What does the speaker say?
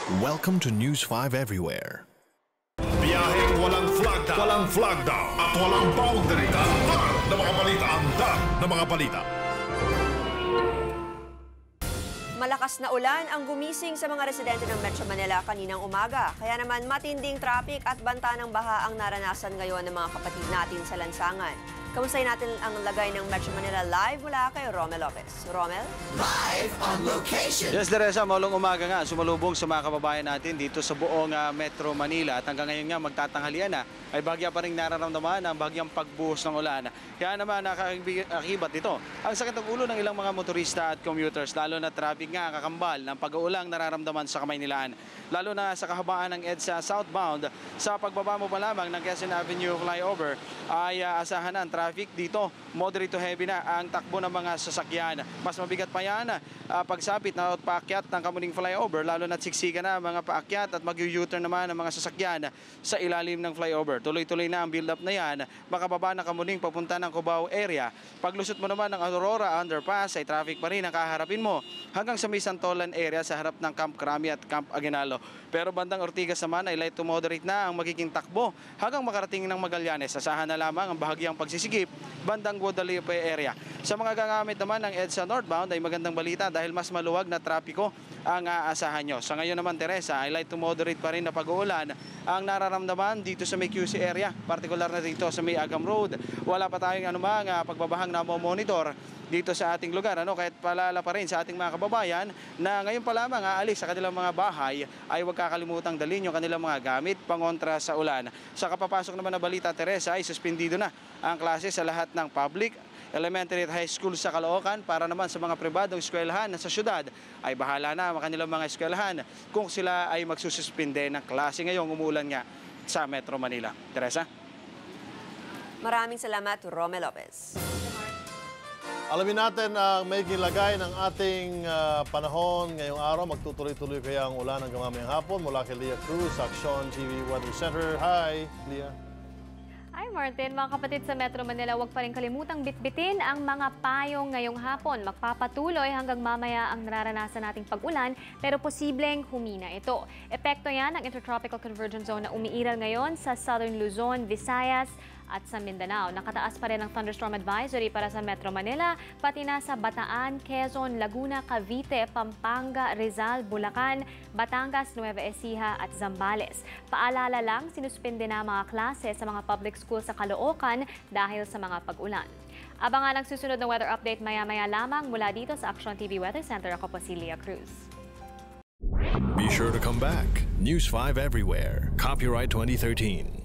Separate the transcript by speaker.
Speaker 1: Welcome to News 5 Everywhere.
Speaker 2: Biyaheng walang flagda at walang boundary. Antar na mga balita, antar na mga balita.
Speaker 3: Malakas na ulan ang gumising sa mga residente ng Metro Manila kaninang umaga. Kaya naman matinding traffic at banta ng baha ang naranasan ngayon ng mga kapatid natin sa lansangan. Kamustahin natin ang lagay ng Metro Manila live mula kay Romel Lopez. Romel?
Speaker 4: Live on location.
Speaker 5: Yes, Teresa, maulong umaga nga. Sumalubong sa mga kababayan natin dito sa buong Metro Manila. At hanggang ngayon nga magtatanghalian na ay bahagya pa rin nararamdaman ang bahagyang pagbuhos ng ulan. Kaya naman nakakakibat dito ang sakit ng ulo ng ilang mga motorista at commuters. Lalo na traffic nga kakambal ng pag-uulang nararamdaman sa Kamaynilaan. Lalo na sa kahabaan ng EDSA southbound. Sa pagbaba mo pa lamang ng Quezon Avenue flyover ay asahan ang traffic dito. Moderate to heavy na ang takbo ng mga sasakyan. Mas mabigat pa yan pagsapit na paakyat ng Kamuning flyover, lalo na siksika na mga paakyat at mag-u-turn naman ng mga sasakyan sa ilalim ng flyover. Tuloy-tuloy na ang build-up na yan. Makababa ng Kamuning papunta ng Cubao area. Paglusot mo naman ng Aurora Underpass ay traffic pa rin ang kaharapin mo hanggang sa may Santolan area sa harap ng Camp Crami at Camp Aguinaldo. Pero bandang Ortigas naman ay light to moderate na ang magiging takbo hanggang makarating ng Magallanes. Asahan na lamang ang bahagyang pagsisigip bandang Guadalupe area. Sa mga gagamit naman ng EDSA northbound ay magandang balita dahil mas maluwag na trapiko ang aasahan nyo. Sa ngayon naman, Teresa, ay light to moderate pa rin na pag-uulan ang nararamdaman dito sa may QC area, partikular na dito sa may Agam Road. Wala pa tayong anumang pagbabahang na monitor dito sa ating lugar. Kahit palala pa rin sa ating mga kababayan na ngayon pa lamang aalis sa kanilang mga bahay ay huwag kakalimutang dalhin yung kanilang mga gamit pangontra sa ulan. Sa kapapasok naman na balita, Teresa, ay suspendido na ang klase sa lahat ng public, elementary at high school sa Caloocan. Para naman sa mga pribadong eskwelahan sa syudad ay bahala na ang kanilang mga eskwelahan kung sila ay magsususpinde ng klase ngayong umuulan nga sa Metro Manila. Teresa?
Speaker 3: Maraming salamat, Romel Lopez.
Speaker 6: Alamin natin ang magiging lagay ng ating panahon ngayong araw. Magtutuloy-tuloy kaya ang ulan hanggang mamayang hapon mula kay Leah Cruz, Action TV Weather Center. Hi, Leah.
Speaker 7: Hi Martin, mga kapatid sa Metro Manila, huwag pa rin kalimutang bitbitin ang mga payong ngayong hapon. Magpapatuloy hanggang mamaya ang nararanasan nating pag-ulan, pero posibleng humina ito. Epekto yan ng Intertropical Convergence Zone na umiiral ngayon sa Southern Luzon, Visayas at sa Mindanao. Nakataas pa rin ang thunderstorm advisory para sa Metro Manila, pati na sa Bataan, Quezon, Laguna, Cavite, Pampanga, Rizal, Bulacan, Batangas, Nueva Ecija at Zambales. Paalala lang, sinuspende na mga klase sa mga public school sa Caloocan dahil sa mga pag-ulan. Abangan ang susunod na weather update maya-maya lamang mula dito sa Action TV Weather Center. Ako po si Leah Cruz.
Speaker 1: Be sure to come back. News 5 Everywhere. Copyright 2013.